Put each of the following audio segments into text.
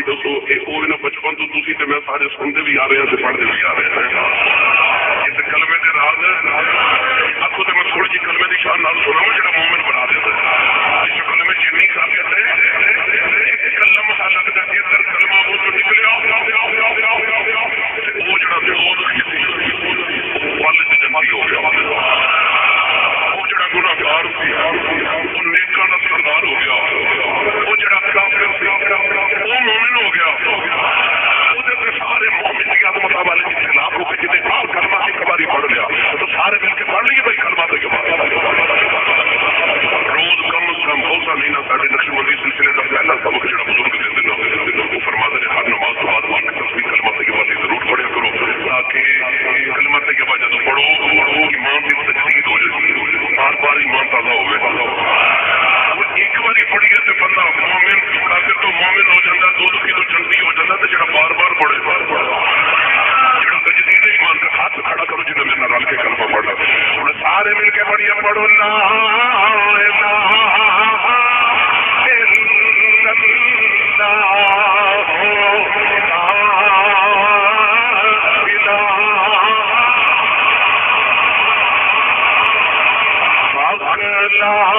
تھی دسو یہ بچپن تو تھی تو میں سارے سنتے بھی آ رہے ہیں پڑھتے بھی آ رہے ہیں یہ کلمے کے راز آخو تو میں تھوڑی جی کلمے کی شان نال سنا جا مومن بنا دیتا ہے اس کلمے چینی خاصیت ہے ایک لمحہ لگتا ہے ادھر کلمہ وہ جو نکلیا وہ جڑا دود پل سے جمائی ہو گیا وہ جڑا گناہگار سی وہ نیکاں دا سردار ہو گیا وہ جڑا کافر سی وہ مومن ہو گیا وہ سارے مومن کی عظمت والے کے خلاف ہو کے جتنے بار کلمہ ایک باری پڑھ لیا تو سارے مل کے پڑھ لیے بھائی کلمہ تو روز کم از کم بہت مہینہ سارے نقش بندی سلسلے کا پہلا سبق جڑا بزرگ دیتے ہیں وہ فرماتے ہیں ہر نماز کے بعد وہاں تصویر کلمہ طیبہ کی ضرور پڑھا کرو تاکہ کلمہ طیبہ جب پڑھو ایمان کی تجدید ہو جائے بار بار ایمان تازہ ہو گئے ایک باری پڑھیے تو بندہ مومن کافر تو مومن ہو جاتا دو کی تو جلدی ہو جاتا تو جڑا بار بار پڑھے جڑا تجدید ایمان کا ہاتھ کھڑا کرو جنہیں میں نہ رل کے کلمہ پڑھا ہوں سارے مل کے پڑھیے پڑھو لا الہ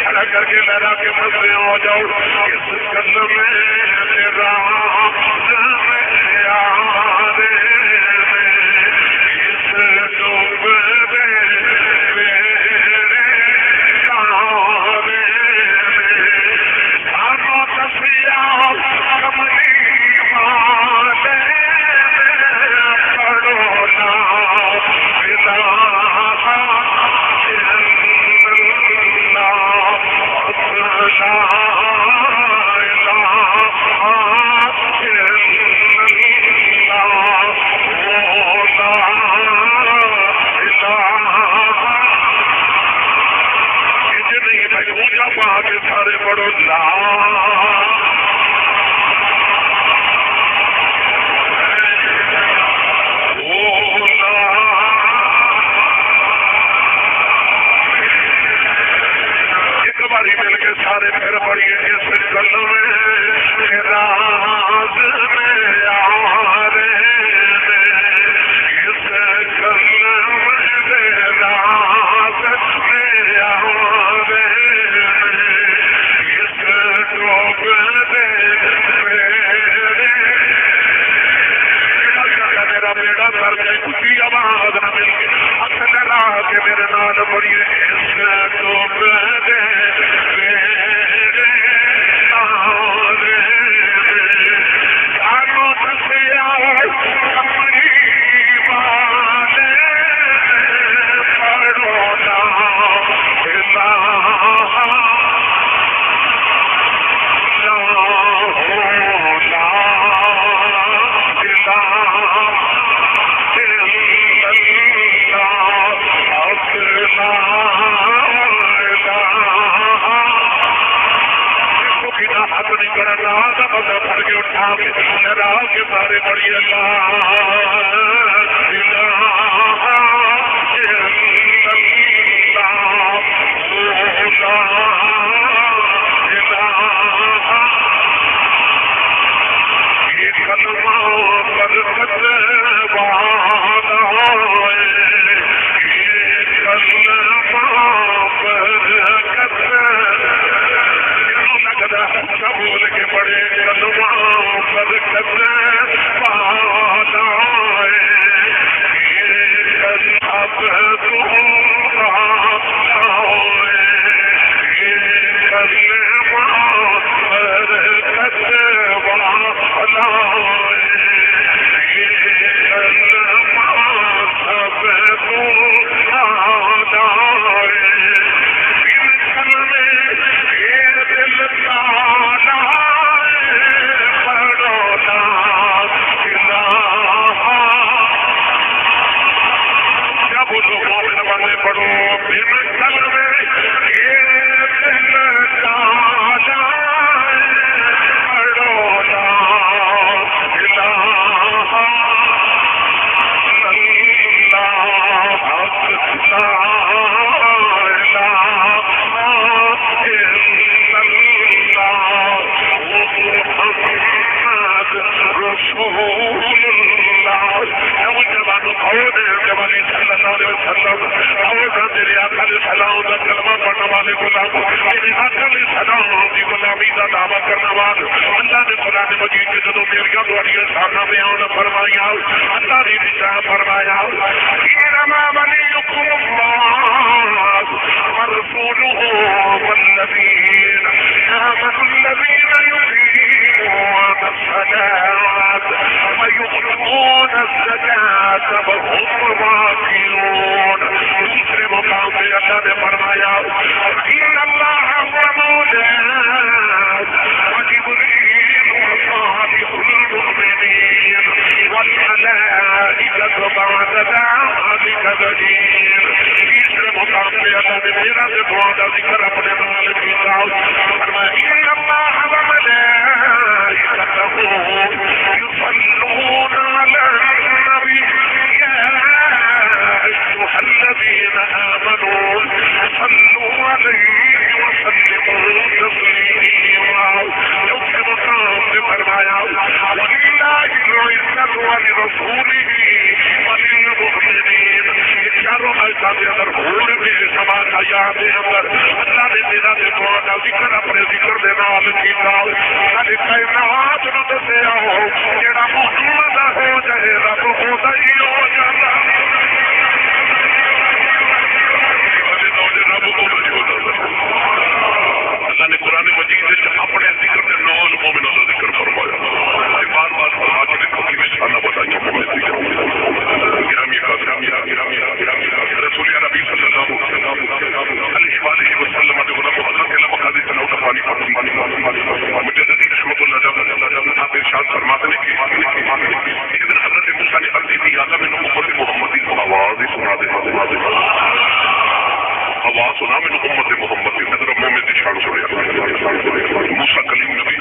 الا کر کے لہرا کے مسئلے ہو جاؤ اس قدم میں راز میں یار اس ڈوب میرے تارے سانو دسیا کملی والے پڑھو لا سارے پڑھو لا مل کے سارے پھر پڑھیے اس کلمے میں راز میں یار اس کلمے میں راز میں یار اس ڈوب میرا بیڑا کر کے کسی آواز نہ مل کے ہاتھ لگا کے میرے نال پڑھیے اس ڈوب سارے بڑی بول کے بڑے کلمہ برکت والا والے غلام میرے آقا علیہ السلام دی غلامی دا دعویٰ کرنا بعد اللہ نے قرآن مجید کے جدوں میرے دوڑیاں سامنے بیان فرمایا اللہ نے ارشاد فرمایا انما ولیکم اللہ ورسولہ والذین آمنوا الذین یقیمون الصلاۃ ویؤتون الزکاۃ وهم راکعون. دوسرے مقام پہ اللہ نے فرمایا ان اللہ هو مولانا وجبریل وصالح المؤمنین والملائکۃ بعد ذلک ظہیر. تیسرے مقام پہ اللہ نے میرا سے دعا کا ذکر اپنے نال کیا فرمایا ان اللہ وملائکتہ یصلون علی النبی أيها الذين آمنوا صلوا عليه وسلموا تسليما. يوم مقام فرمایا ولله العزة ولرسوله وللمؤمنين. چاروں آیات کے اندر بھول بھی سمان آیات کے اندر اللہ نے میرا دعا کا ذکر اپنے ذکر دے نال کیتا. ساری کائنات نو دسیا جڑا محمد ہو جائے رب خدا ہی ہو جاتا. اللہ نے قرآن مجید اپنے ذکر کے نال مومنوں کا ذکر فرمایا. بار بار فرما کے دیکھو کہ میں شانہ بتائیوں مومن ذکر رسول نبی صلی اللہ علیہ وسلم حضرت مقاضی تناؤ کا پانی مجددی رحمۃ اللہ آپ ارشاد فرماتے ہیں کہ ایک دن حضرت موسیٰ نے عرض کی آقا میں امت محمدی کو آواز ہی سنا دے آواز سنا میں امت محمد کی نظر مومن کی شان سنیا. موسیٰ کلیم نبی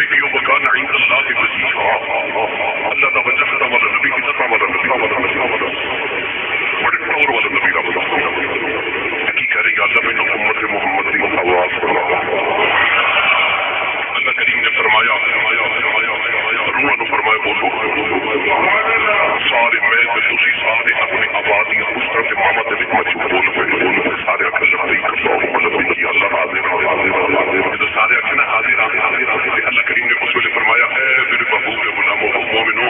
کی وکان عند اللہ وجیہا اللہ کا وجہ والا نبی کی طرح والا بڑے ٹور والا نبی کا کی کہہ رہی اللہ میں امت محمد کی آواز سنا. اللہ کریم نے فرمایا روح نے فرمایا بولو سارے میں تسی سارے اپنی آبادی اس طرح سے ماما تے مچ بول پے سارے اکل لبیک کی اللہ حاضر جب سارے اکھنا حاضر اللہ کریم نے اس ویلے فرمایا اے میرے محبوب غلامو مومنو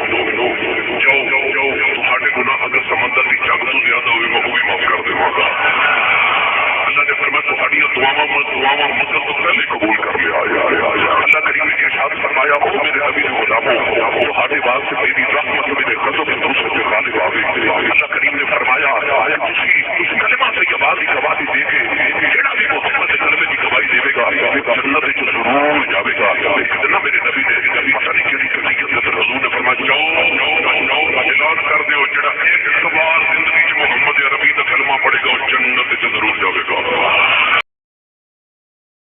جاؤ تہاڈے گناہ اگر سمندر دی جنگ تو زیادہ ہوئے میں بھی معاف کر دوں گا. اللہ نے فرمایا تہاڈیاں دعاواں مدت تو پہلے قبول کر لیا. اللہ کریم نے ارشاد فرمایا او میرے نبی غلامو تہاڈے واسطے میری رحمت میرے غضب دوسرے پہ غالب آ گئی. اللہ کریم نے فرمایا تسی کلمہ سے گواہی دے کے جڑا بھی محمد کلمے کی گواہی دے گا جنت وچ ضرور جاوے گا. اتنا میرے نبی نے پتہ نہیں کیڑی کیفیت سے حضور نے فرمایا جاؤ اعلان کر دیو جڑا ایک بار زندگی وچ محمد عربی کا کلمہ پڑھے گا وہ جنت وچ ضرور جاوے گا.